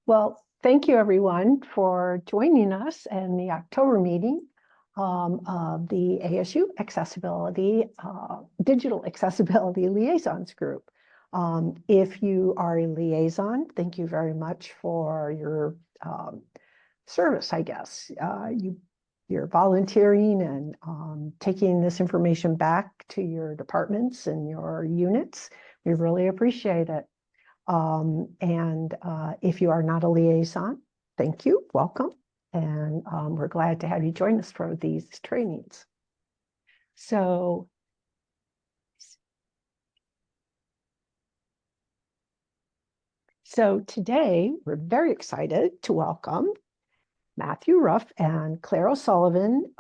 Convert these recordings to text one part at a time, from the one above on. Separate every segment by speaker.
Speaker 1: Well, thank you everyone for joining us in the October meeting of the ASU Digital Accessibility Liaisons Group. If you are a liaison, thank you very much for your service, I guess. You're volunteering and taking this information back to your departments and your units. We really appreciate it. If you are not a liaison, thank you, welcome. And we're glad to have you join us for these trainings. So today we're very excited to welcome Matthew Ruff and Claire O'Sullivan.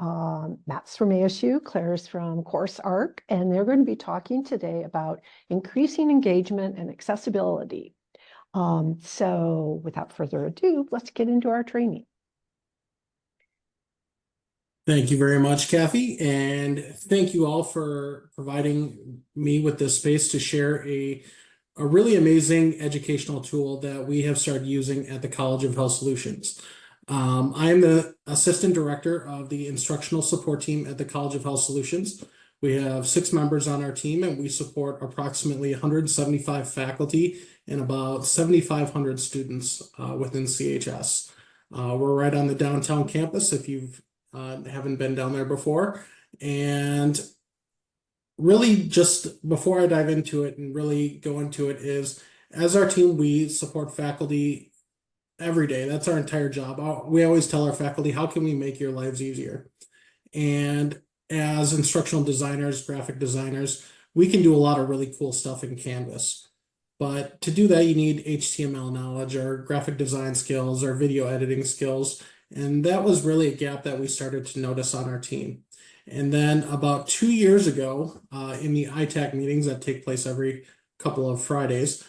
Speaker 1: Matt's from ASU, Claire's from CourseArc, and they're going to be talking today about increasing engagement and accessibility. So without further ado, let's get into our training.
Speaker 2: Thank you very much, Kathy, and thank you all for providing me with this space to share a really amazing educational tool that we have started using at the College of Health Solutions. I am the Assistant Director of the Instructional Support Team at the College of Health Solutions. We have 6 members on our team, and we support approximately 175 faculty and about 7,500 students within CHS. We're right on the downtown campus if you haven't been down there before. And really, just before I dive into it and really go into it, is as our team, we support faculty every day. That's our entire job. We always tell our faculty, how can we make your lives easier? And as instructional designers, graphic designers, we can do a lot of really cool stuff in Canvas. But to do that, you need HTML knowledge or graphic design skills or video editing skills. And that was really a gap that we started to notice on our team. And then about 2 years ago, in the ITAC meetings that take place every couple of Fridays,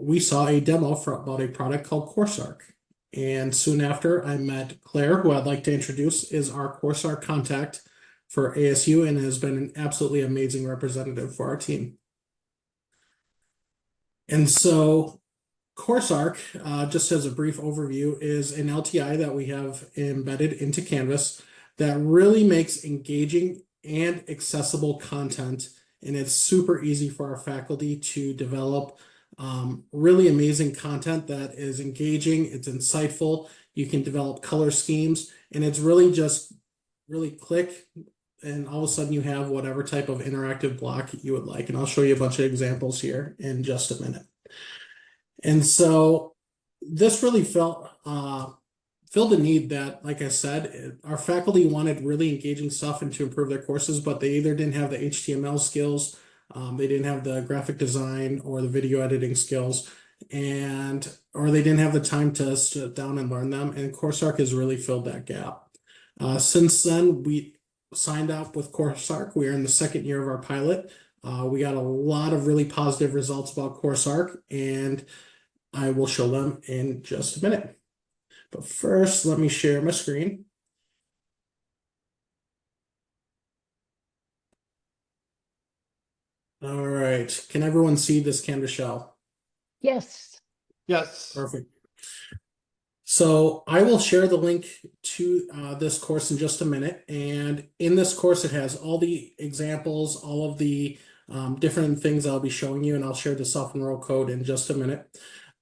Speaker 2: we saw a demo about a product called CourseArc. And soon after, I met Claire, who I'd like to introduce, is our CourseArc contact for ASU and has been an absolutely amazing representative for our team. And so CourseArc, just as a brief overview, is an LTI that we have embedded into Canvas that really makes engaging and accessible content, and it's super easy for our faculty to develop really amazing content that is engaging, it's insightful, you can develop color schemes, and it's really just really click, and all of a sudden you have whatever type of interactive block you would like. And I'll show you a bunch of examples here in just a minute. And so this really filled a need that, like I said, our faculty wanted really engaging stuff and to improve their courses, but they either didn't have the HTML skills, they didn't have the graphic design or the video editing skills, or they didn't have the time to sit down and learn them. And CourseArc has really filled that gap. Since then, we signed up with CourseArc. We are in the 2nd year of our pilot. We got a lot of really positive results about CourseArc, and I will show them in just a minute. But first, let me share my screen. All right. Can everyone see this Canvas shell?
Speaker 1: Yes.
Speaker 3: Yes.
Speaker 2: Perfect. So I will share the link to this course in just a minute. And in this course, it has all the examples, all of the different things I'll be showing you, and I'll share the self-enroll code in just a minute.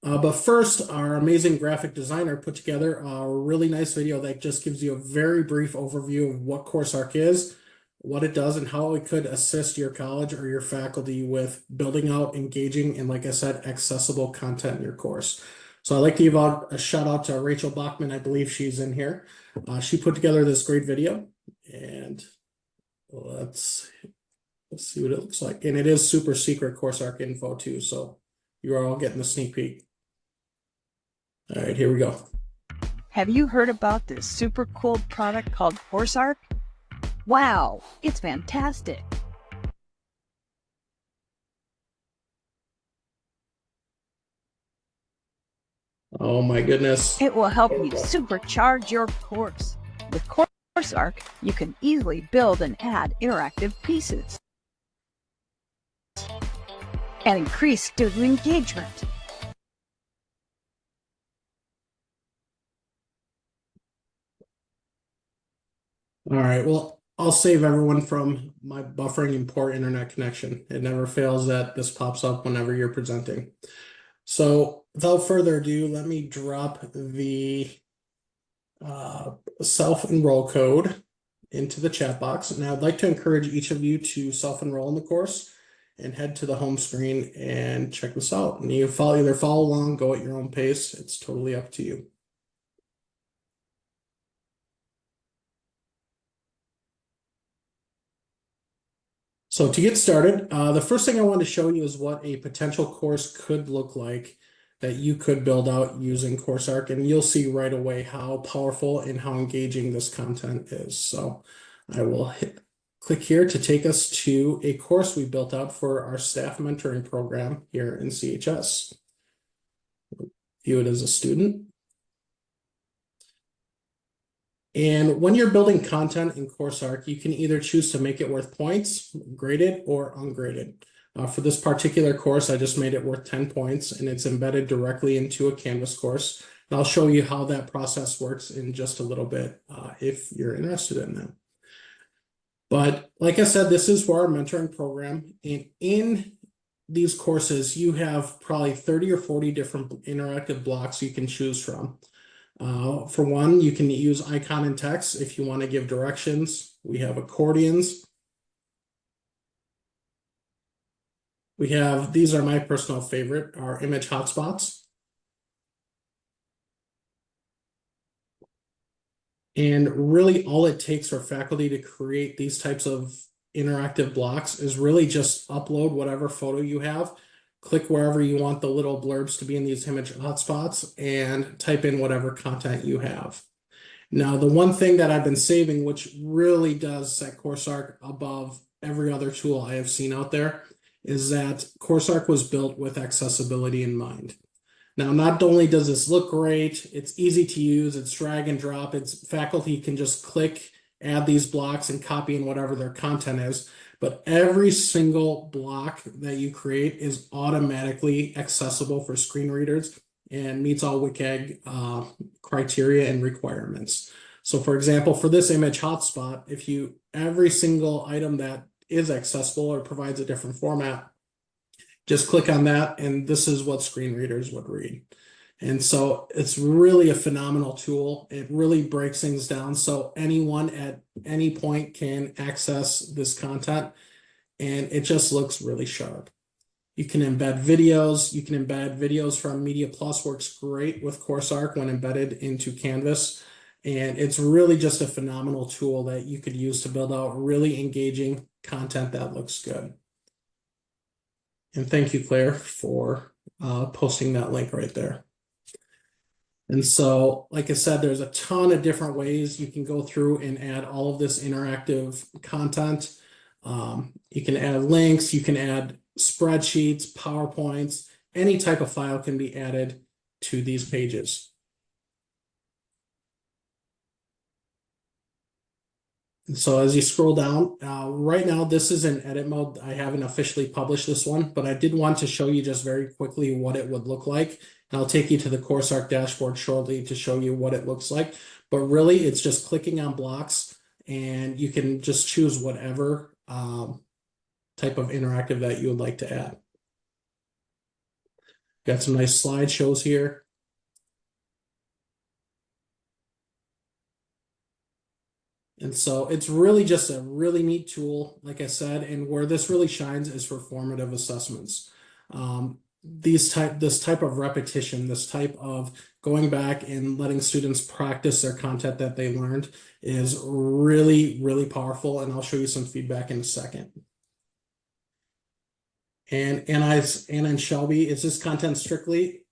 Speaker 2: But first, our amazing graphic designer put together a really nice video that just gives you a very brief overview of what CourseArc is, what it does, and how it could assist your college or your faculty with building out engaging and, like I said, accessible content in your course. So I'd like to give out a shout out to Rachel Bachman. I believe she's in here. She put together this great video, and let's see what it looks like. And it is super secret CourseArc info too, so you're all getting a sneak peek. All right, here we go.
Speaker 4: Have you heard about this super cool product called CourseArc? Wow, it's fantastic.
Speaker 2: Oh my goodness.
Speaker 4: It will help you supercharge your course. With CourseArc, you can easily build and add interactive pieces and increase student engagement.
Speaker 2: All right, well, I'll save everyone from my buffering and poor internet connection. It never fails that this pops up whenever you're presenting. So without further ado, let me drop the self-enroll code into the chat box. And I'd like to encourage each of you to self-enroll in the course and head to the home screen and check this out. And you either follow along, go at your own pace. It's totally up to you. So to get started, the first thing I want to show you is what a potential course could look like that you could build out using CourseArc, and you'll see right away how powerful and how engaging this content is. So I will click here to take us to a course we built out for our staff mentoring program here in CHS. View it as a student. And when you're building content in CourseArc, you can either choose to make it worth points, graded or ungraded. For this particular course, I just made it worth 10 points, and it's embedded directly into a Canvas course. And I'll show you how that process works in just a little bit if you're interested in that. But like I said, this is for our mentoring program. And in these courses, you have probably 30 or 40 different interactive blocks you can choose from. For one, you can use icon and text if you want to give directions. We have accordions. We have, these are my personal favorite, our image hotspots. And really all it takes for faculty to create these types of interactive blocks is really just upload whatever photo you have, click wherever you want the little blurbs to be in these image hotspots, and type in whatever content you have. Now, the one thing that I've been saving, which really does set CourseArc above every other tool I have seen out there, is that CourseArc was built with accessibility in mind. Now, not only does this look great, it's easy to use, it's drag and drop, it's faculty can just click, add these blocks and copy in whatever their content is, but every single block that you create is automatically accessible for screen readers and meets all WCAG criteria and requirements. So for example, for this image hotspot, if every single item that is accessible or provides a different format, just click on that, and this is what screen readers would read. And so it's really a phenomenal tool. It really breaks things down so anyone at any point can access this content, and it just looks really sharp. You can embed videos. You can embed videos from Media Plus, works great with CourseArc when embedded into Canvas. And it's really just a phenomenal tool that you could use to build out really engaging content that looks good. And thank you, Claire, for posting that link right there. And so, like I said, there's a ton of different ways you can go through and add all of this interactive content. You can add links, you can add spreadsheets, PowerPoints, any type of file can be added to these pages. And so as you scroll down, right now this is in edit mode. I haven't officially published this one, but I did want to show you just very quickly what it would look like. And I'll take you to the CourseArc dashboard shortly to show you what it looks like. But really, it's just clicking on blocks, and you can just choose whatever type of interactive that you would like to add. Got some nice slideshows here. And so it's really just a really neat tool, like I said, and where this really shines is for formative assessments. This type of repetition, this type of going back and letting students practice their content that they learned is really, really powerful. And I'll show you some feedback in a second. And Anna and Shelby, is this content strictly,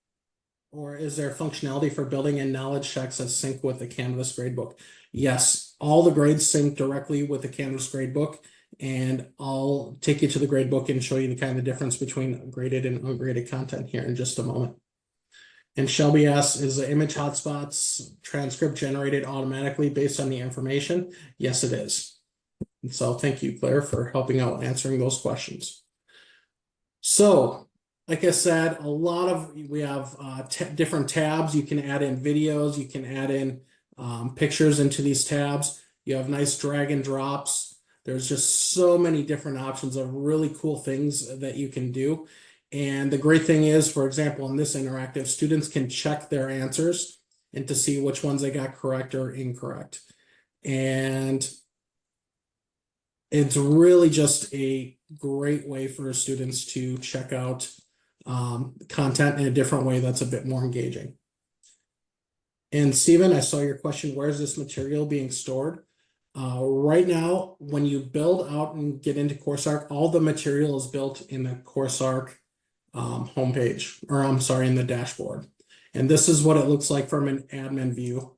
Speaker 2: or is there functionality for building in knowledge checks that sync with the Canvas gradebook? Yes, all the grades sync directly with the Canvas gradebook, and I'll take you to the gradebook and show you the kind of difference between graded and ungraded content here in just a moment. And Shelby asks, is the image hotspots transcript generated automatically based on the information? Yes, it is. And so thank you, Claire, for helping out answering those questions. So, like I said, we have different tabs. You can add in videos, you can add in pictures into these tabs. You have nice drag and drops. There's just so many different options of really cool things that you can do. And the great thing is, for example, in this interactive, students can check their answers and to see which ones they got correct or incorrect. And it's really just a great way for students to check out content in a different way that's a bit more engaging. And Stephen, I saw your question, where's this material being stored? Right now, when you build out and get into CourseArc, all the material is built in the CourseArc homepage, or I'm sorry, in the dashboard. And this is what it looks like from an admin view.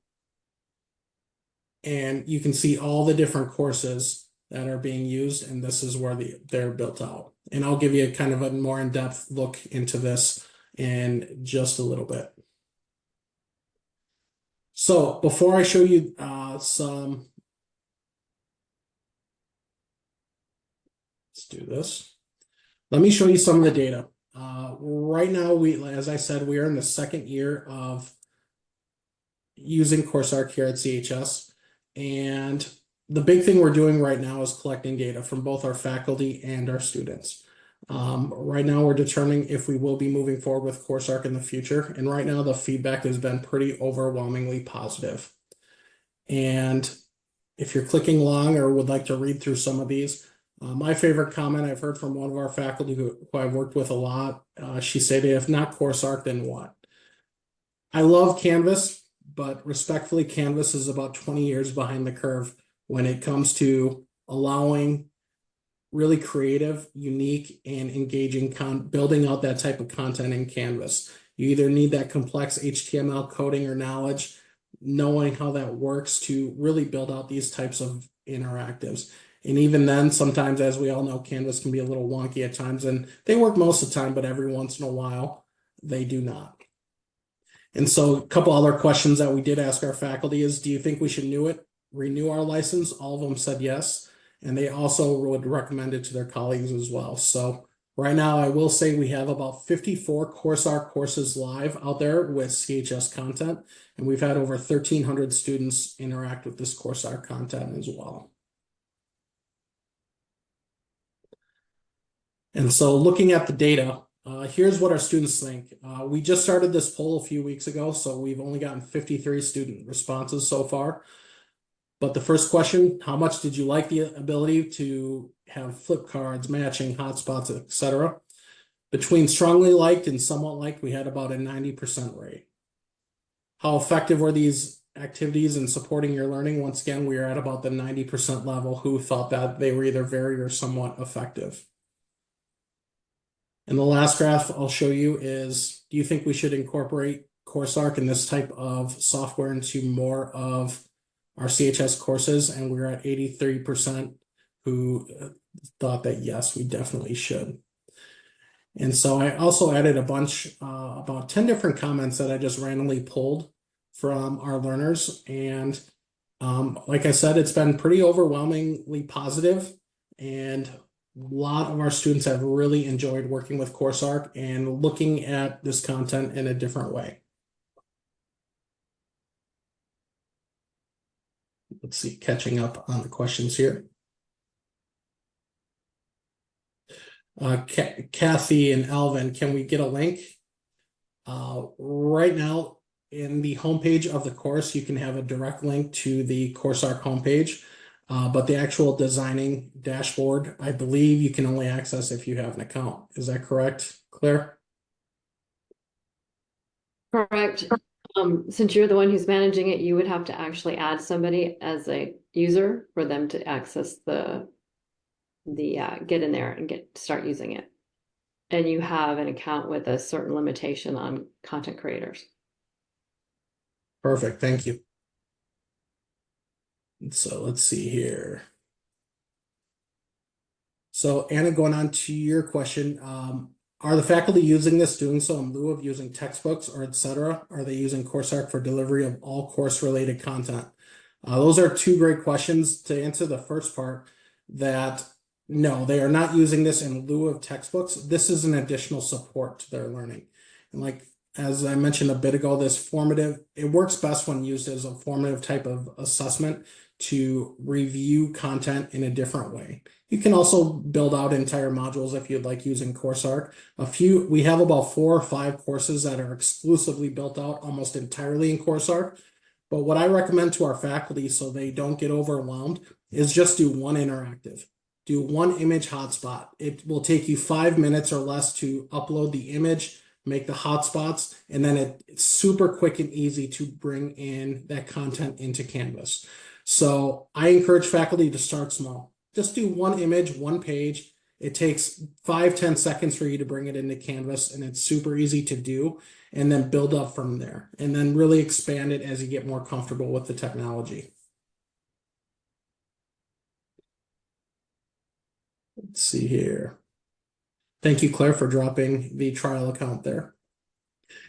Speaker 2: And you can see all the different courses that are being used, and this is where they're built out. And I'll give you a kind of a more in-depth look into this in just a little bit. So before I show you let's do this. Let me show you some of the data. Right now, as I said, we are in the second year of using CourseArc here at CHS. And the big thing we're doing right now is collecting data from both our faculty and our students. Right now, we're determining if we will be moving forward with CourseArc in the future. And right now, the feedback has been pretty overwhelmingly positive. And if you're clicking along or would like to read through some of these, my favorite comment I've heard from one of our faculty who I've worked with a lot, she said, if not CourseArc, then what? I love Canvas, but respectfully, Canvas is about 20 years behind the curve when it comes to allowing really creative, unique, and engaging building out that type of content in Canvas. You either need that complex HTML coding or knowledge, knowing how that works to really build out these types of interactives. And even then, sometimes, as we all know, Canvas can be a little wonky at times, and they work most of the time, but every once in a while, they do not. And so a couple other questions that we did ask our faculty is, do you think we should renew our license? All of them said yes. And they also would recommend it to their colleagues as well. So right now, I will say we have about 54 CourseArc courses live out there with CHS content. And we've had over 1,300 students interact with this CourseArc content as well. And so looking at the data, here's what our students think. We just started this poll a few weeks ago, so we've only gotten 53 student responses so far. But the first question, how much did you like the ability to have flip cards, matching, hotspots, etc.? Between strongly liked and somewhat liked, we had about a 90% rate. How effective were these activities in supporting your learning? Once again, we are at about the 90% level who thought that they were either very or somewhat effective. And the last graph I'll show you is, do you think we should incorporate CourseArc and this type of software into more of our CHS courses? And we're at 83% who thought that yes, we definitely should. And so I also added a bunch, about 10 different comments that I just randomly pulled from our learners. And like I said, it's been pretty overwhelmingly positive, and a lot of our students have really enjoyed working with CourseArc and looking at this content in a different way. Let's see, catching up on the questions here. Kathy and Alvin, can we get a link? Right now, in the homepage of the course, you can have a direct link to the CourseArc homepage. But the actual designing dashboard, I believe you can only access if you have an account. Is that correct, Claire?
Speaker 3: Correct. Since you're the one who's managing it, you would have to actually add somebody as a user for them to access the get in there and start using it. And you have an account with a certain limitation on content creators.
Speaker 2: Perfect, thank you. So let's see here. So Anna, going on to your question, are the faculty using this, doing so in lieu of using textbooks or etc.? Are they using CourseArc for delivery of all course-related content? Those are two great questions. To answer the first part, that no, they are not using this in lieu of textbooks. This is an additional support to their learning. And like as I mentioned a bit ago, it works best when used as a formative type of assessment to review content in a different way. You can also build out entire modules if you'd like using CourseArc. We have about 4 or 5 courses that are exclusively built out almost entirely in CourseArc. But what I recommend to our faculty so they don't get overwhelmed is just do one interactive. Do one image hotspot. It will take you 5 minutes or less to upload the image, make the hotspots, and then it's super quick and easy to bring in that content into Canvas. So I encourage faculty to start small. Just do one image, one page. It takes 5-10 seconds for you to bring it into Canvas, and it's super easy to do, and then build up from there, and then really expand it as you get more comfortable with the technology. Let's see here. Thank you, Claire, for dropping the trial account there.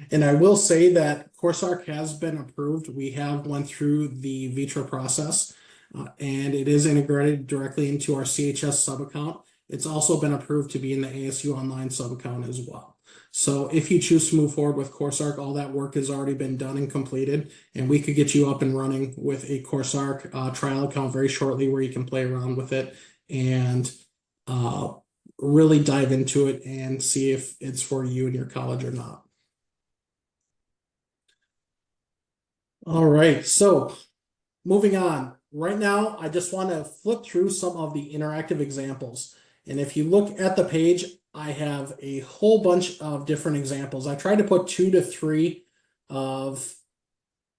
Speaker 2: And I will say that CourseArc has been approved. We have went through the Vitra process, and it is integrated directly into our CHS sub account. It's also been approved to be in the ASU Online sub account as well. So if you choose to move forward with CourseArc, all that work has already been done and completed, and we could get you up and running with a CourseArc trial account very shortly where you can play around with it and really dive into it and see if it's for you and your college or not. All right, so moving on. Right now, I just want to flip through some of the interactive examples. And if you look at the page, I have a whole bunch of different examples. I tried to put 2 to 3 of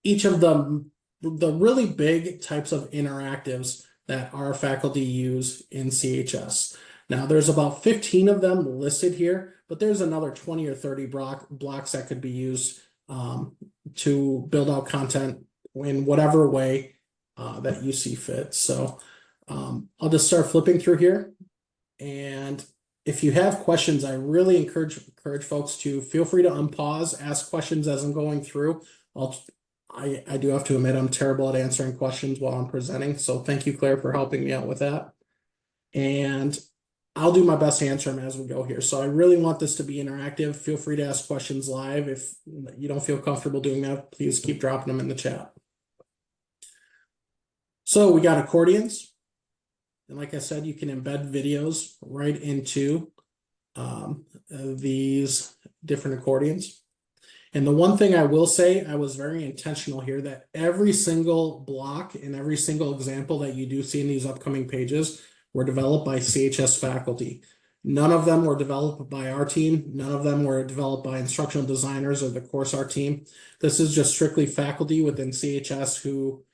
Speaker 2: each of the really big types of interactives that our faculty use in CHS. Now, there's about 15 of them listed here, but there's another 20 or 30 blocks that could be used to build out content in whatever way that you see fit. So I'll just start flipping through here. And if you have questions, I really encourage folks to feel free to unpause, ask questions as I'm going through. I do have to admit I'm terrible at answering questions while I'm presenting. So thank you, Claire, for helping me out with that. And I'll do my best to answer them as we go here. So I really want this to be interactive. Feel free to ask questions live. If you don't feel comfortable doing that, please keep dropping them in the chat. So we got accordions. And like I said, you can embed videos right into these different accordions. And the one thing I will say, I was very intentional here that every single block and every single example that you do see in these upcoming pages were developed by CHS faculty. None of them were developed by our team. None of them were developed by instructional designers or the CourseArc team. This is just strictly faculty within CHS who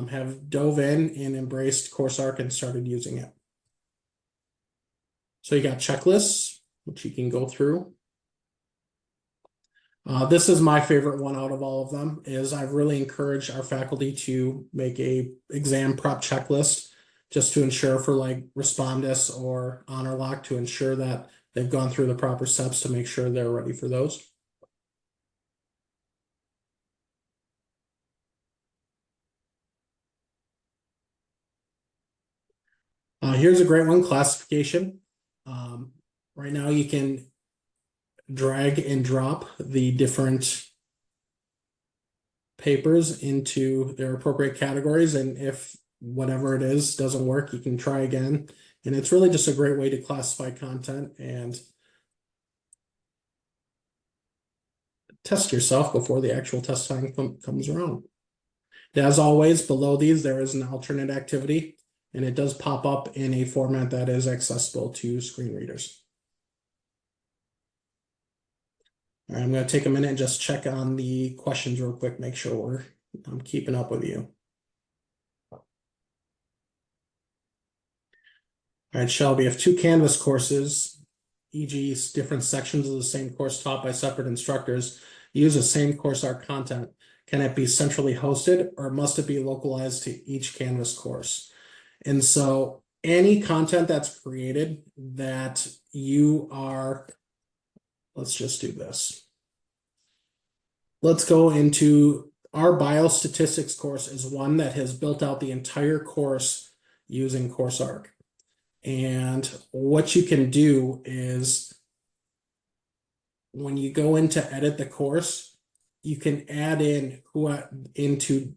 Speaker 2: have dove in and embraced CourseArc and started using it. So you got checklists, which you can go through. This is my favorite one out of all of them, is I've really encouraged our faculty to make a exam prep checklist just to ensure for like Respondus or Honor Lock to ensure that they've gone through the proper steps to make sure they're ready for those. Here's a great one, classification. Right now you can drag and drop the different papers into their appropriate categories, and if whatever it is doesn't work, you can try again. And it's really just a great way to classify content and test yourself before the actual test time comes around. As always, below these, there is an alternate activity, and it does pop up in a format that is accessible to screen readers. All right, I'm going to take a minute and just check on the questions real quick, make sure I'm keeping up with you. All right, Shelby, we have 2 Canvas courses, e.g. different sections of the same course taught by separate instructors, use the same CourseArc content. Can it be centrally hosted or must it be localized to each Canvas course? And so any content that's created that you are, let's just do this. Let's go into our biostatistics course is one that has built out the entire course using CourseArc. And what you can do is when you go in to edit the course, you can add in into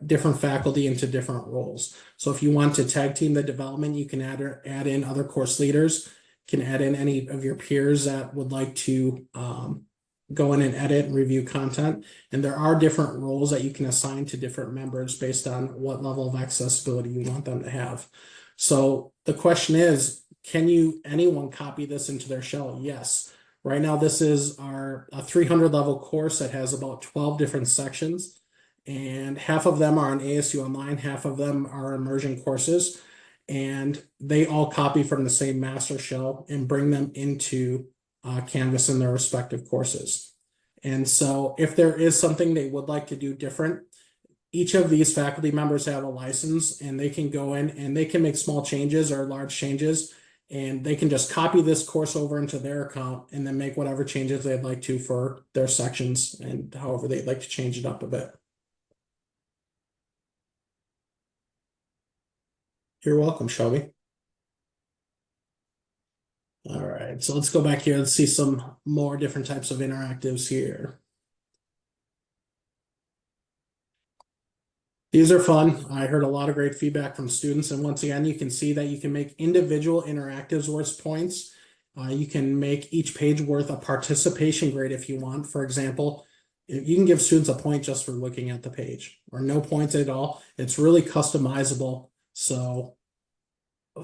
Speaker 2: different faculty into different roles. So if you want to tag team the development, you can add in other course leaders, can add in any of your peers that would like to go in and edit and review content. And there are different roles that you can assign to different members based on what level of accessibility you want them to have. So the question is, can anyone copy this into their shell? Yes. Right now, this is a 300 level course that has about 12 different sections, and half of them are on ASU Online, half of them are immersion courses, and they all copy from the same master shell and bring them into Canvas in their respective courses. And so if there is something they would like to do different, each of these faculty members have a license, and they can go in and they can make small changes or large changes, and they can just copy this course over into their account and then make whatever changes they'd like to for their sections and however they'd like to change it up a bit. You're welcome, Shelby. All right, so let's go back here. Let's see some more different types of interactives here. These are fun. I heard a lot of great feedback from students. And once again, you can see that you can make individual interactives worth points. You can make each page worth a participation grade if you want. For example, you can give students a point just for looking at the page, or no points at all. It's really customizable. So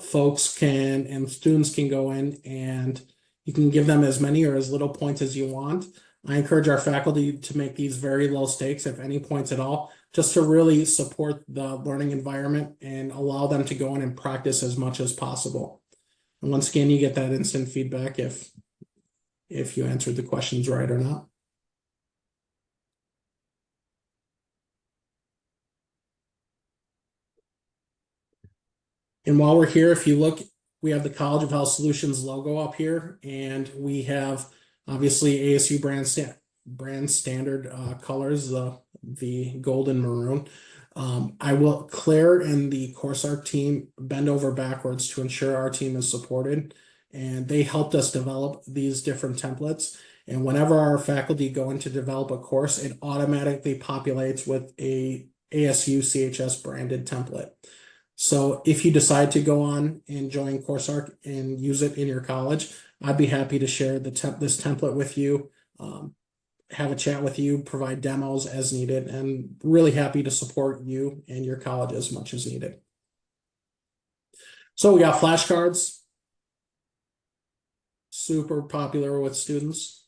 Speaker 2: folks can, and students can go in and you can give them as many or as little points as you want. I encourage our faculty to make these very low stakes, if any points at all, just to really support the learning environment and allow them to go in and practice as much as possible. And once again, you get that instant feedback if you answered the questions right or not. And while we're here, if you look, we have the College of Health Solutions logo up here, and we have obviously ASU brand standard colors, the gold and maroon. Claire and the CourseArc team bend over backwards to ensure our team is supported, and they helped us develop these different templates. And whenever our faculty go in to develop a course, it automatically populates with a ASU CHS branded template. So if you decide to go on and join CourseArc and use it in your college, I'd be happy to share this template with you, have a chat with you, provide demos as needed, and really happy to support you and your college as much as needed. So we got flashcards, super popular with students.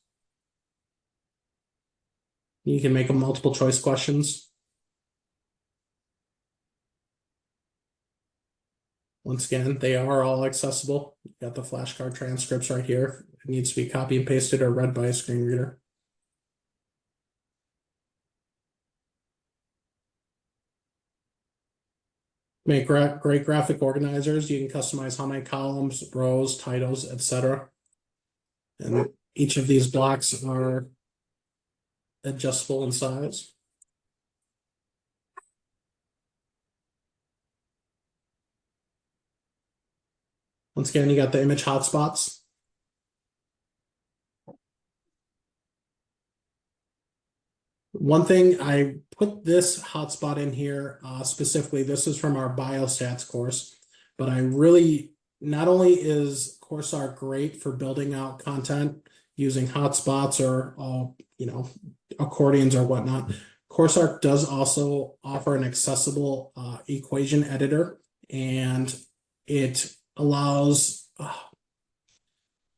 Speaker 2: You can make them multiple choice questions. Once again, they are all accessible. You've got the flashcard transcripts right here. It needs to be copy and pasted or read by a screen reader. Make great graphic organizers. You can customize how many columns, rows, titles, etc. And each of these blocks are adjustable in size. Once again, you got the image hotspots. One thing, I put this hotspot in here specifically. This is from our biostats course, but I really, not only is CourseArc great for building out content using hotspots or accordions or whatnot, CourseArc does also offer an accessible equation editor, and it allows,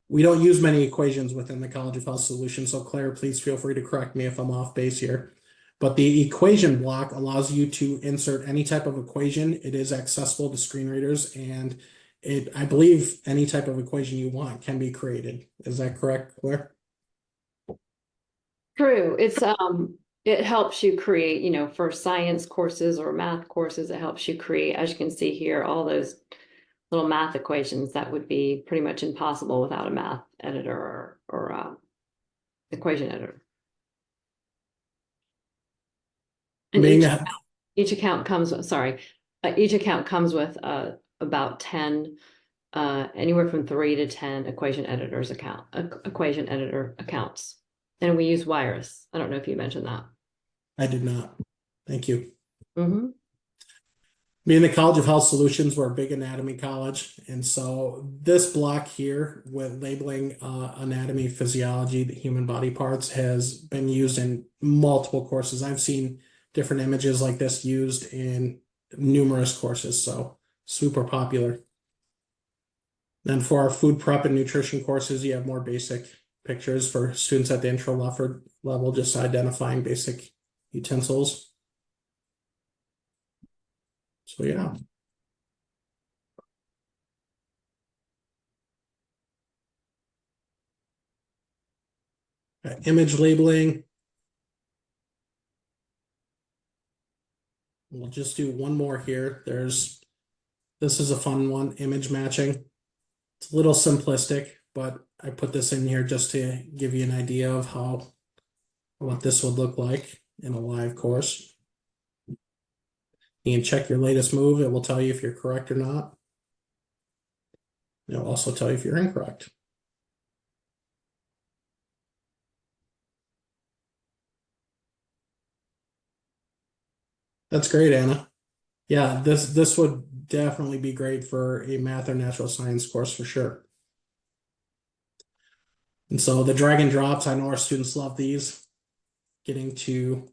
Speaker 2: we don't use many equations within the College of Health Solutions, so Claire, please feel free to correct me if I'm off base here. But the equation block allows you to insert any type of equation. It is accessible to screen readers, and I believe any type of equation you want can be created. Is that correct, Claire?
Speaker 3: True. It helps you create, for science courses or math courses, it helps you create, as you can see here, all those little math equations that would be pretty much impossible without a math editor or equation editor. And each account comes with, about 10 anywhere from 3 to 10 equation editor accounts. And we use Wirus. I don't know if you mentioned that.
Speaker 2: I did not. Thank you.
Speaker 3: Mm-hmm.
Speaker 2: Being the College of Health Solutions, we're a big anatomy college. And so this block here with labeling anatomy, physiology, the human body parts has been used in multiple courses. I've seen different images like this used in numerous courses. So super popular. Then for our food prep and nutrition courses, you have more basic pictures for students at the intro level, just identifying basic utensils. So yeah. Image labeling. We'll just do one more here. This is a fun one, image matching. It's a little simplistic, but I put this in here just to give you an idea of what this would look like in a live course. You can check your latest move. It will tell you if you're correct or not. It'll also tell you if you're incorrect. That's great, Anna. Yeah, this would definitely be great for a math or natural science course for sure. And so the drag and drops, I know our students love these. Getting to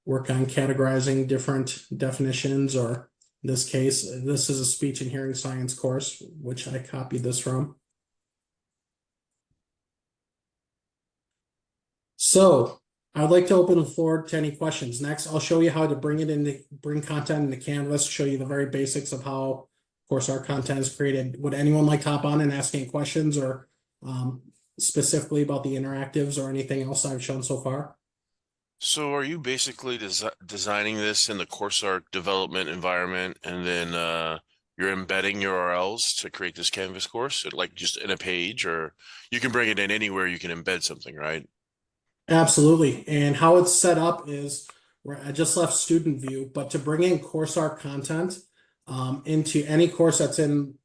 Speaker 2: work on categorizing different definitions, or in this case, this is a speech and hearing science course, which I copied this from. So I'd like to open the floor to any questions. Next, I'll show you how to bring content into Canvas, show you the very basics of how CourseArc content is created. Would anyone like to hop on and ask any questions, or specifically about the interactives or anything else I've shown so far?
Speaker 5: So are you basically designing this in the CourseArc development environment, and then you're embedding URLs to create this Canvas course, like just in a page, or you can bring it in anywhere you can embed something, right?
Speaker 2: Absolutely. And how it's set up is where I just left student view, but to bring in CourseArc content into any course that's in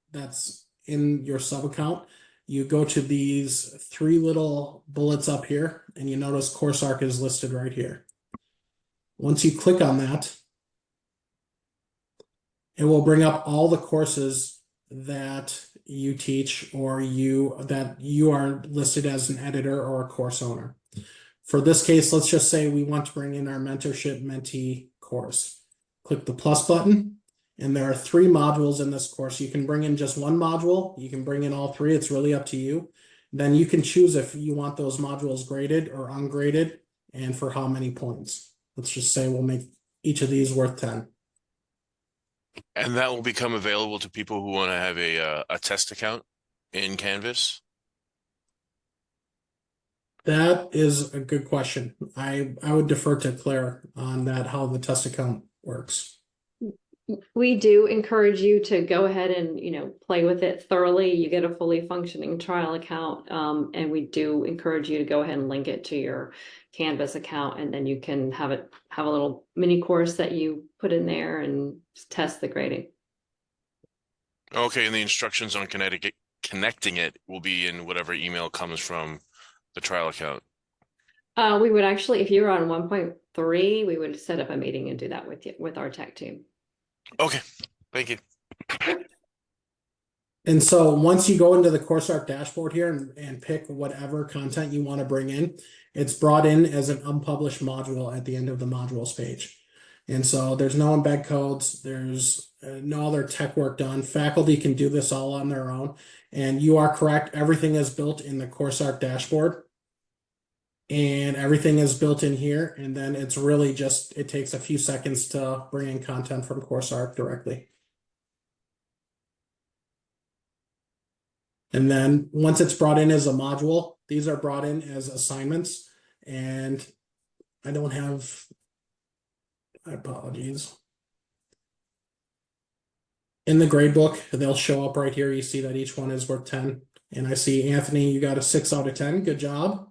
Speaker 2: your sub account, you go to these 3 little bullets up here, and you notice CourseArc is listed right here. Once you click on that, it will bring up all the courses that you teach, or that you are listed as an editor or a course owner. For this case, let's just say we want to bring in our mentorship mentee course. Click the plus button, and there are 3 modules in this course. You can bring in just one module. You can bring in all 3. It's really up to you. Then you can choose if you want those modules graded or ungraded, and for how many points. Let's just say we'll make each of these worth 10.
Speaker 5: And that will become available to people who want to have a test account in Canvas?
Speaker 2: That is a good question. I would defer to Claire on that, how the test account works.
Speaker 3: We do encourage you to go ahead and, play with it thoroughly. You get a fully functioning trial account. And we do encourage you to go ahead and link it to your Canvas account, and then you can have a little mini course that you put in there and test the grading.
Speaker 5: Okay, and the instructions on connecting it will be in whatever email comes from the trial account.
Speaker 3: We would actually, if you're on 1.3, we would set up a meeting and do that with our tech team.
Speaker 5: Okay, thank you.
Speaker 2: And so once you go into the CourseArc dashboard here and pick whatever content you want to bring in, it's brought in as an unpublished module at the end of the modules page. And so there's no embed codes, there's no other tech work done. Faculty can do this all on their own. And you are correct, everything is built in the CourseArc dashboard. And everything is built in here. And then it's really it takes a few seconds to bring in content from CourseArc directly. And then once it's brought in as a module, these are brought in as assignments. And I don't have, my apologies. In the gradebook, they'll show up right here. You see that each one is worth 10. And I see, Anthony, you got a 6 out of 10. Good job.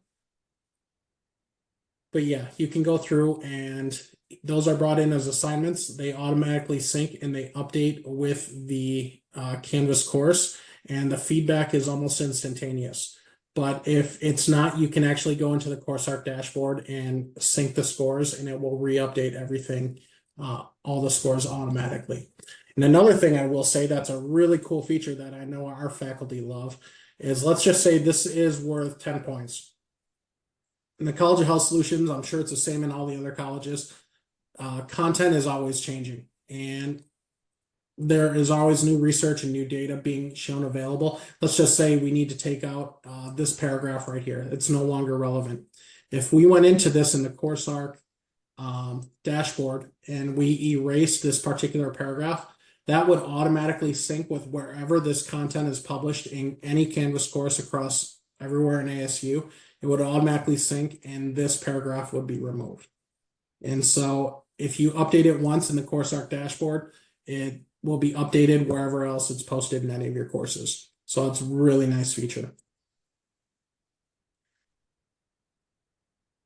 Speaker 2: But yeah, you can go through, and those are brought in as assignments. They automatically sync and they update with the Canvas course. and the feedback is almost instantaneous. But if it's not, you can actually go into the CourseArc dashboard and sync the scores, and it will re-update everything, all the scores automatically. And another thing I will say that's a really cool feature that I know our faculty love is, let's just say this is worth 10 points. In the College of Health Solutions, I'm sure it's the same in all the other colleges. Content is always changing, and there is always new research and new data being shown available. Let's just say we need to take out this paragraph right here. It's no longer relevant. If we went into this in the CourseArc dashboard and we erase this particular paragraph, that would automatically sync with wherever this content is published in any Canvas course across everywhere in ASU. It would automatically sync, and this paragraph would be removed. And so if you update it once in the CourseArc dashboard, it will be updated wherever else it's posted in any of your courses. So it's a really nice feature.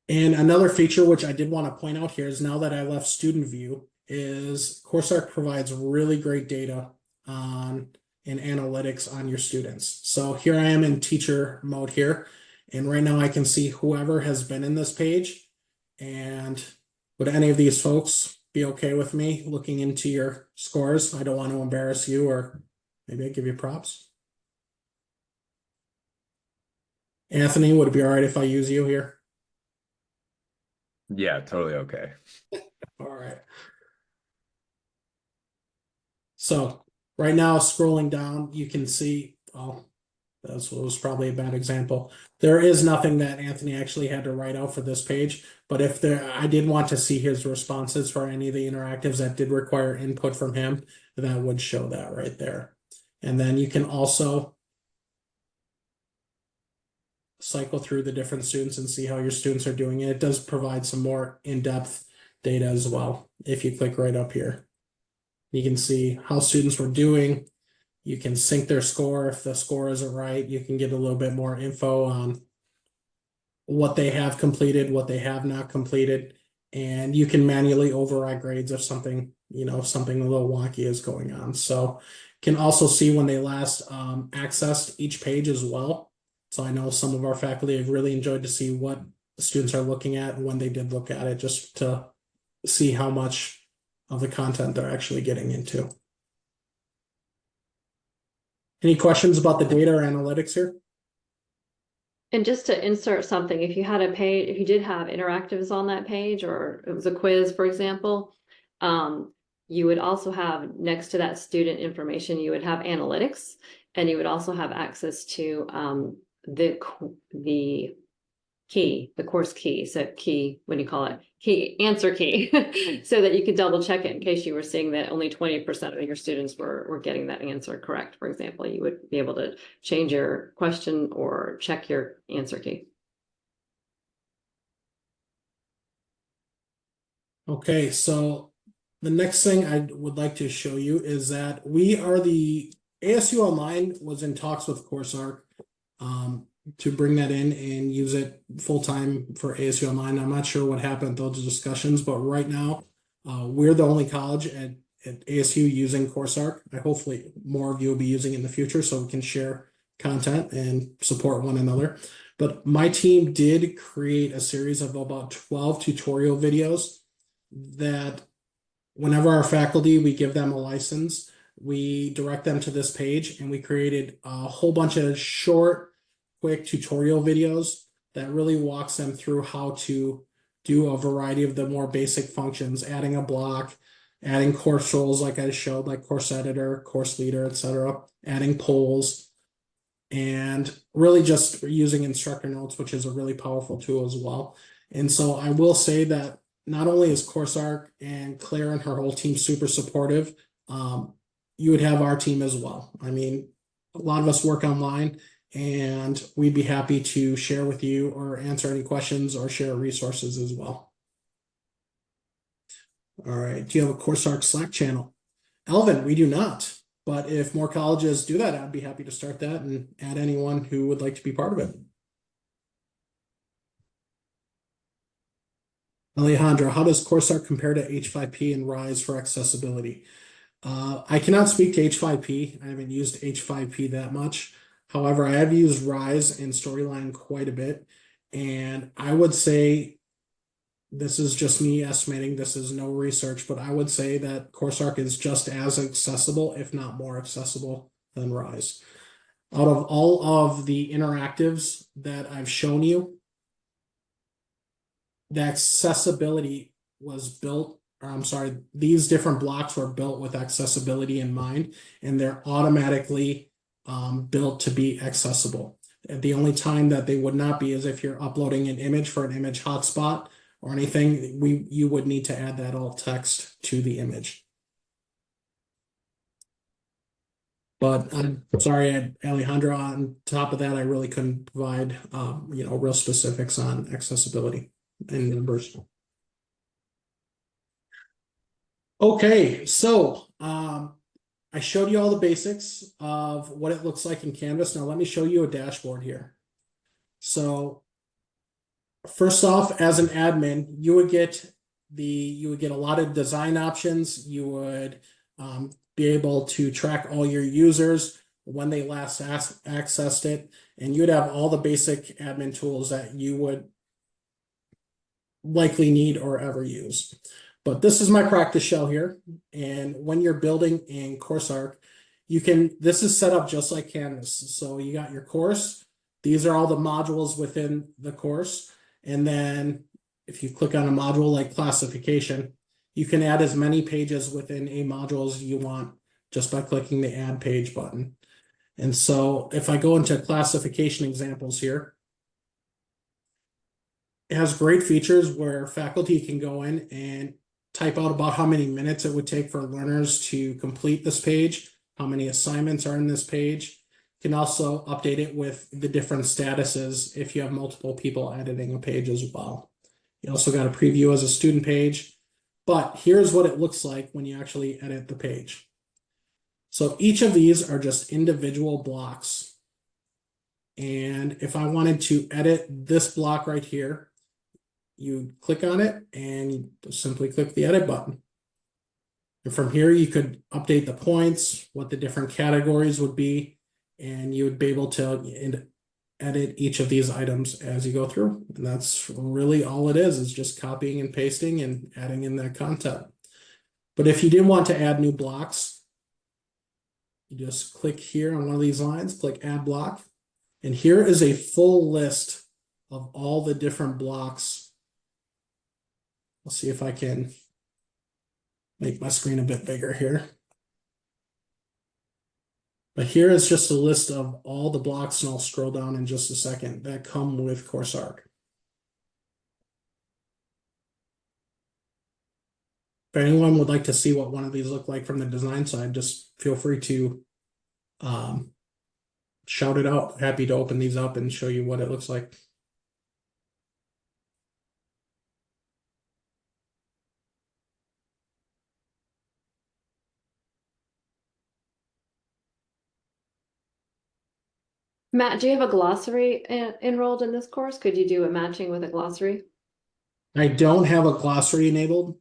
Speaker 2: And another feature which I did want to point out here is, now that I left student view, is CourseArc provides really great data on and analytics on your students. So here I am in teacher mode here, and right now I can see whoever has been in this page. And would any of these folks be okay with me looking into your scores? I don't want to embarrass you, or maybe I give you props. Anthony, would it be all right if I use you here?
Speaker 6: Yeah, totally okay.
Speaker 2: All right. So right now, scrolling down, you can see, oh, that was probably a bad example. There is nothing that Anthony actually had to write out for this page, but if there, I did want to see his responses for any of the interactives that did require input from him, that would show that right there. And then you can also cycle through the different students and see how your students are doing. And it does provide some more in-depth data as well. If you click right up here, you can see how students were doing. You can sync their score. If the score isn't right, you can get a little bit more info on what they have completed, what they have not completed, and you can manually override grades if something, something a little wonky is going on. So you can also see when they last accessed each page as well. So I know some of our faculty have really enjoyed to see what the students are looking at when they did look at it, just to see how much of the content they're actually getting into. Any questions about the data or analytics here?
Speaker 3: And just to insert something, if you had a page, if you did have interactives on that page, or it was a quiz, for example, you would also have, next to that student information, you would have analytics, and you would also have access to the key, the course key, so key, when you call it key, answer key, so that you could double check it in case you were seeing that only 20% of your students were getting that answer correct. For example, you would be able to change your question or check your answer key.
Speaker 2: Okay, so the next thing I would like to show you is that we are the ASU Online was in talks with CourseArc to bring that in and use it full-time for ASU Online. I'm not sure what happened at those discussions, but right now we're the only college at ASU using CourseArc. Hopefully more of you will be using it in the future so we can share content and support one another. But my team did create a series of about 12 tutorial videos that whenever our faculty, we give them a license, we direct them to this page, and we created a whole bunch of short, quick tutorial videos that really walks them through how to do a variety of the more basic functions, adding a block, adding course roles like I showed, like course editor, course leader, etc., adding polls, and really just using instructor notes, which is a really powerful tool as well. And so I will say that not only is CourseArc and Claire and her whole team super supportive, you would have our team as well. I mean, a lot of us work online, and we'd be happy to share with you or answer any questions or share resources as well. All right, do you have a CourseArc Slack channel? Elvin, we do not, but if more colleges do that, I'd be happy to start that and add anyone who would like to be part of it. Alejandro, how does CourseArc compare to H5P and RISE for accessibility? I cannot speak to H5P. I haven't used H5P that much. However, I have used Rise and Storyline quite a bit. And I would say, this is just me estimating, this is no research, but I would say that CourseArc is just as accessible, if not more accessible than Rise. Out of all of the interactives that I've shown you, the accessibility was built, or I'm sorry, these different blocks were built with accessibility in mind, and they're automatically built to be accessible. And the only time that they would not be is if you're uploading an image for an image hotspot or anything, you would need to add that alt text to the image. But I'm sorry, Alejandro, on top of that, I really couldn't provide real specifics on accessibility and numbers. Okay, so I showed you all the basics of what it looks like in Canvas. Now let me show you a dashboard here. So first off, as an admin, you would get a lot of design options. You would be able to track all your users, when they last accessed it, and you'd have all the basic admin tools that you would likely need or ever use. But this is my practice shell here. And when you're building in CourseArc, this is set up just like Canvas. So you got your course. These are all the modules within the course. And then if you click on a module like classification, you can add as many pages within a module as you want just by clicking the add page button. And so if I go into classification examples here, it has great features where faculty can go in and type out about how many minutes it would take for learners to complete this page, how many assignments are in this page. You can also update it with the different statuses if you have multiple people editing a page as well. You also got a preview as a student page, but here's what it looks like when you actually edit the page. So each of these are just individual blocks. And if I wanted to edit this block right here, you click on it and you simply click the edit button. And from here, you could update the points, what the different categories would be, and you would be able to edit each of these items as you go through. And that's really all it is just copying and pasting and adding in that content. But if you did want to add new blocks, you just click here on one of these lines, click add block. And here is a full list of all the different blocks. I'll see if I can make my screen a bit bigger here. But here is just a list of all the blocks, and I'll scroll down in just a second, that come with CourseArc. If anyone would like to see what one of these look like from the design side, just feel free to shout it out. Happy to open these up and show you what it looks like.
Speaker 3: Matt, do you have a glossary enrolled in this course? Could you do a matching with a glossary?
Speaker 2: I don't have a glossary enabled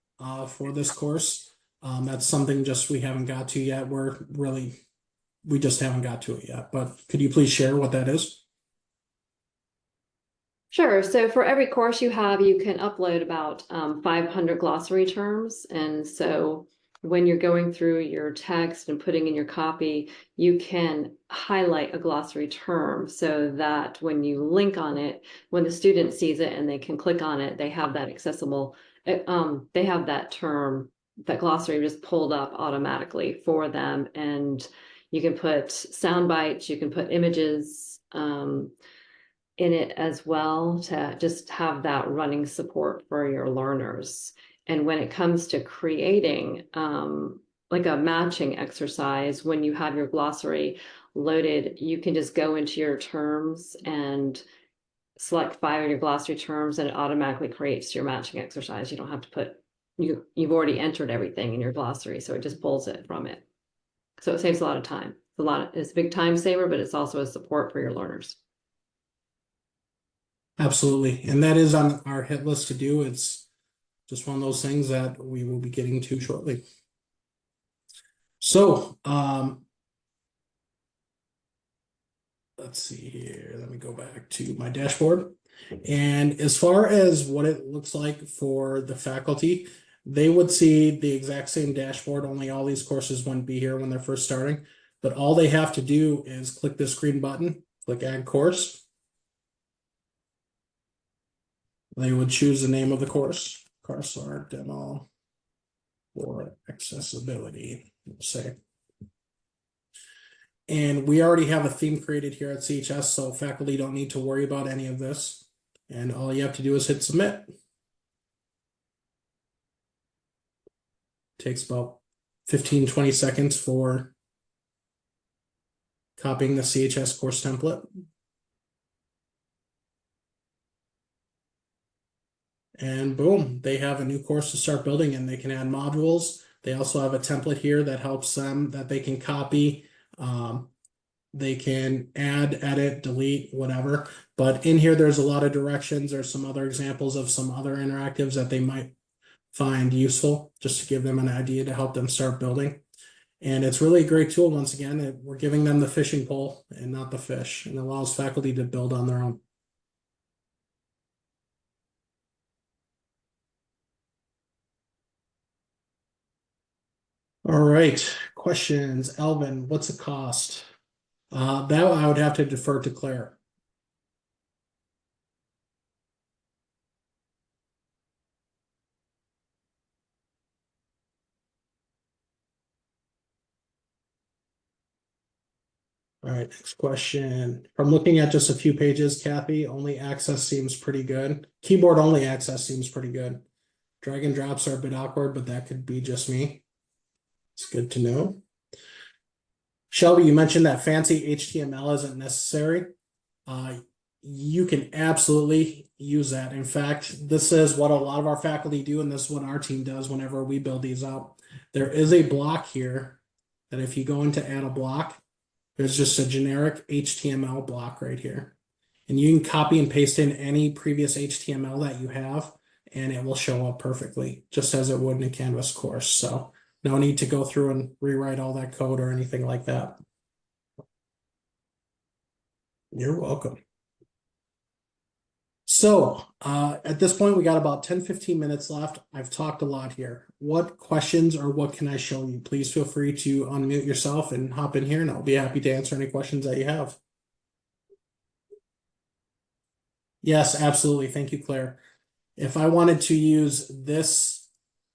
Speaker 2: for this course. That's something just we haven't got to yet. We just haven't got to it yet. But could you please share what that is?
Speaker 3: Sure. So for every course you have, you can upload about 500 glossary terms. And so when you're going through your text and putting in your copy, you can highlight a glossary term so that when you link on it, when the student sees it and they can click on it, they have that accessible, they have that term, that glossary just pulled up automatically for them. And you can put sound bites, you can put images in it as well to just have that running support for your learners. And when it comes to creating like a matching exercise, when you have your glossary loaded, you can just go into your terms and select 5 of your glossary terms and it automatically creates your matching exercise. You don't have to put, you've already entered everything in your glossary, so it just pulls it from it. So it saves a lot of time. It's a big time saver, but it's also a support for your learners.
Speaker 2: Absolutely. And that is on our hit list to do. It's just one of those things that we will be getting to shortly. So, let's see here. Let me go back to my dashboard. And as far as what it looks like for the faculty, they would see the exact same dashboard, only all these courses wouldn't be here when they're first starting. But all they have to do is click this green button, click Add Course. They would choose the name of the course, CourseArc Demo for Accessibility, let's say. And we already have a theme created here at CHS, so faculty don't need to worry about any of this. And all you have to do is hit submit. Takes about 15-20 seconds for copying the CHS course template. And boom, they have a new course to start building, and they can add modules. They also have a template here that helps them, that they can copy. They can add, edit, delete, whatever. But in here, there's a lot of directions. There's some other examples of some other interactives that they might find useful, just to give them an idea to help them start building. And it's really a great tool. Once again, we're giving them the fishing pole and not the fish, and allows faculty to build on their own. All right, questions. Alvin, what's the cost? That I would have to defer to Claire. All right, next question. From looking at just a few pages, Kathy, only access seems pretty good. Keyboard only access seems pretty good. Drag and drops are a bit awkward, but that could be just me. It's good to know. Shelby, you mentioned that fancy HTML isn't necessary. You can absolutely use that. In fact, this is what a lot of our faculty do, and this is what our team does whenever we build these out. There is a block here that if you go into add a block, there's just a generic HTML block right here. And you can copy and paste in any previous HTML that you have, and it will show up perfectly, just as it would in a Canvas course. So no need to go through and rewrite all that code or anything like that. You're welcome. So at this point, we got about 10-15 minutes left. I've talked a lot here. What questions or what can I show you? Please feel free to unmute yourself and hop in here, and I'll be happy to answer any questions that you have. Yes, absolutely. Thank you, Claire. If I wanted to use this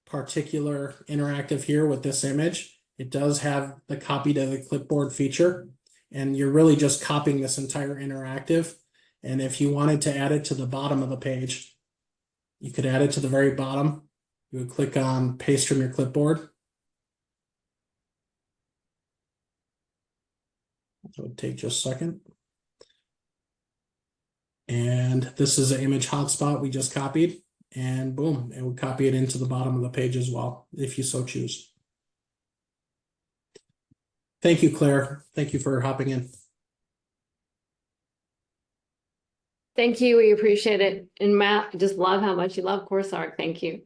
Speaker 2: particular interactive here with this image, it does have the copy to the clipboard feature, and you're really just copying this entire interactive. And if you wanted to add it to the bottom of the page, you could add it to the very bottom. You would click on paste from your clipboard. It would take just a second. And this is an image hotspot we just copied, and boom, it would copy it into the bottom of the page as well, if you so choose. Thank you, Claire. Thank you for hopping in.
Speaker 3: Thank you. We appreciate it. And Matt, just love how much you love CourseArc. Thank you.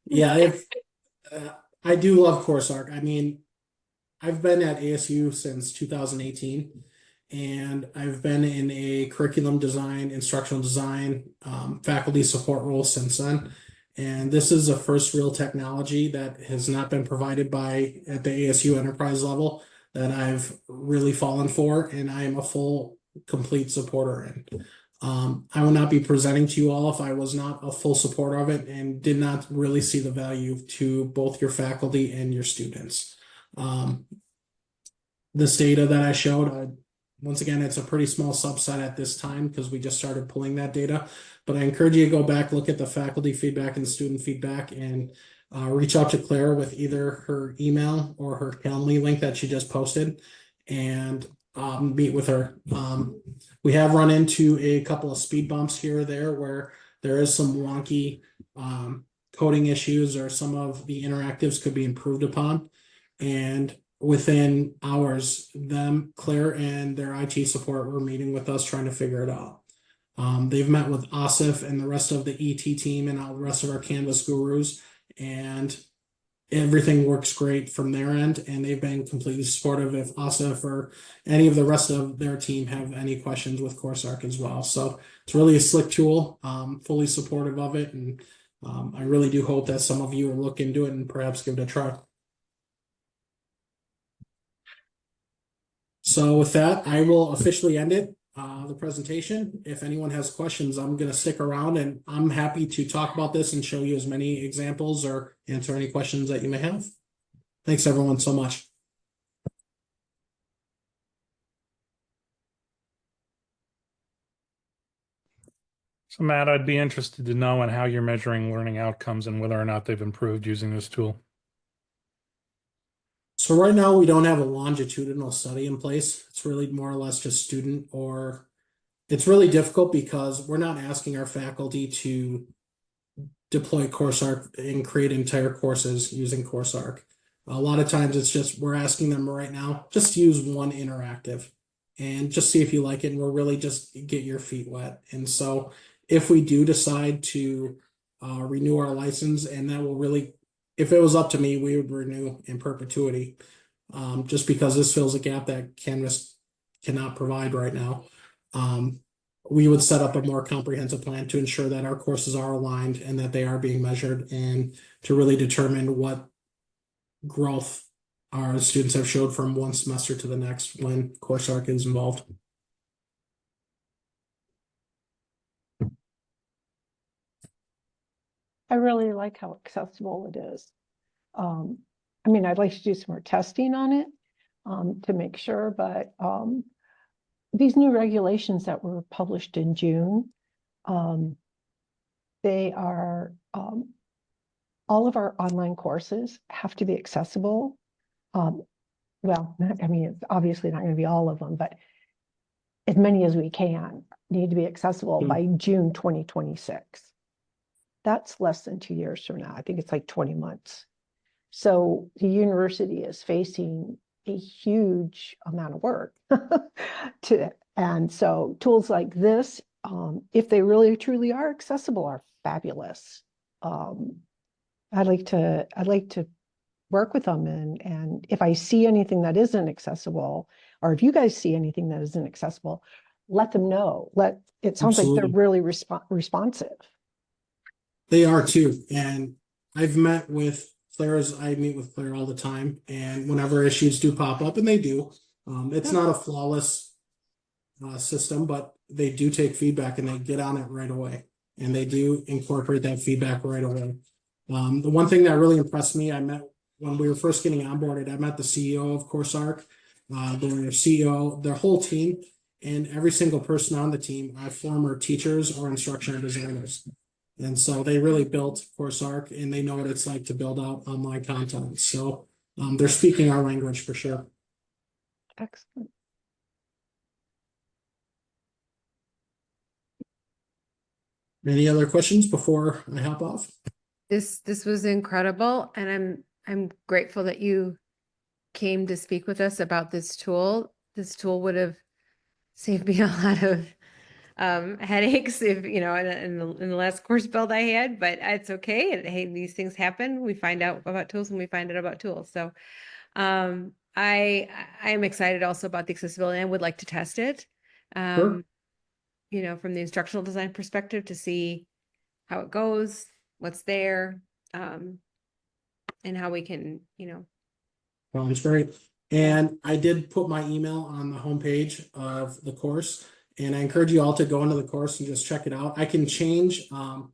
Speaker 2: Yeah, I do love CourseArc. I mean, I've been at ASU since 2018, and I've been in a curriculum design, instructional design, faculty support role since then. And this is the first real technology that has not been provided at the ASU enterprise level that I've really fallen for, and I am a full complete supporter in. I will not be presenting to you all if I was not a full supporter of it and did not really see the value to both your faculty and your students. This data that I showed, once again, it's a pretty small subset at this time because we just started pulling that data, but I encourage you to go back, look at the faculty feedback and student feedback, and reach out to Claire with either her email or her Calendly link that she just posted, and meet with her. We have run into a couple of speed bumps here or there where there is some wonky coding issues, or some of the interactives could be improved upon. And within hours, Claire and their IT support were meeting with us trying to figure it out. They've met with Asif and the rest of the ET team and all the rest of our Canvas gurus, and everything works great from their end, and they've been completely supportive. If Asif or any of the rest of their team have any questions with CourseArc as well. So it's really a slick tool, fully supportive of it. And I really do hope that some of you will look into it and perhaps give it a try. So with that, I will officially end it, the presentation. If anyone has questions, I'm going to stick around, and I'm happy to talk about this and show you as many examples or answer any questions that you may have. Thanks everyone so much.
Speaker 6: So Matt, I'd be interested to know on how you're measuring learning outcomes and whether or not they've improved using this tool.
Speaker 2: So right now we don't have a longitudinal study in place. It's really more or less just student, or it's really difficult because we're not asking our faculty to deploy CourseArc and create entire courses using CourseArc. A lot of times it's just, we're asking them right now, just use one interactive and just see if you like it. And we're really just get your feet wet. And so if we do decide to renew our license, and that will really, if it was up to me, we would renew in perpetuity, just because this fills a gap that Canvas cannot provide right now. We would set up a more comprehensive plan to ensure that our courses are aligned and that they are being measured, and to really determine what growth our students have showed from one semester to the next when CourseArc is involved.
Speaker 1: I really like how accessible it is. I mean, I'd like to do some more testing on it to make sure, but these new regulations that were published in June, they are, all of our online courses have to be accessible. Well, I mean, it's obviously not going to be all of them, but as many as we can need to be accessible by June 2026. That's less than 2 years from now. I think it's like 20 months. So the university is facing a huge amount of work and so tools like this, if they really truly are accessible, are fabulous. I'd like to work with them, and if I see anything that isn't accessible, or if you guys see anything that isn't accessible, let them know. It sounds like they're really responsive.
Speaker 2: They are too. And I've met with Claire's, I meet with Claire all the time, and whenever issues do pop up, and they do, it's not a flawless system, but they do take feedback and they get on it right away, and they do incorporate that feedback right away. The one thing that really impressed me, I met when we were first getting onboarded, I met the CEO of CourseArc, their CEO, their whole team, and every single person on the team are former teachers or instructional designers. And so they really built CourseArc, and they know what it's like to build out online content. So they're speaking our language for sure.
Speaker 1: Excellent.
Speaker 2: Any other questions before I hop off?
Speaker 7: This was incredible, and I'm grateful that you came to speak with us about this tool. This tool would have saved me a lot of headaches if in the last course build I had, but it's okay. And hey, these things happen. We find out about tools and we find out about tools. So I am excited also about the accessibility. I would like to test it.
Speaker 2: Sure.
Speaker 7: From the instructional design perspective, to see how it goes, what's there, and how we can,
Speaker 2: Sounds great. And I did put my email on the homepage of the course, and I encourage you all to go into the course and just check it out. I can change. I'm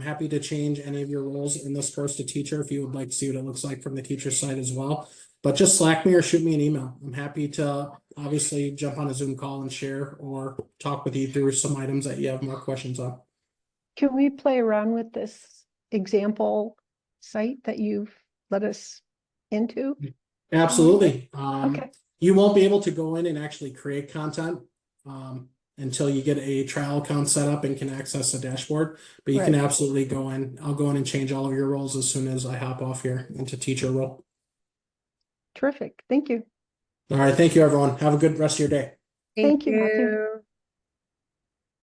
Speaker 2: happy to change any of your roles in this course to teacher if you would like to see what it looks like from the teacher side as well. But just Slack me or shoot me an email. I'm happy to obviously jump on a Zoom call and share or talk with you through some items that you have more questions on.
Speaker 1: Can we play around with this example site that you've let us into?
Speaker 2: Absolutely.
Speaker 1: Okay.
Speaker 2: You won't be able to go in and actually create content until you get a trial account set up and can access the dashboard. But you can absolutely go in. I'll go in and change all of your roles as soon as I hop off here into teacher role.
Speaker 1: Terrific. Thank you.
Speaker 2: All right. Thank you, everyone. Have a good rest of your day.
Speaker 1: Thank you, Matthew.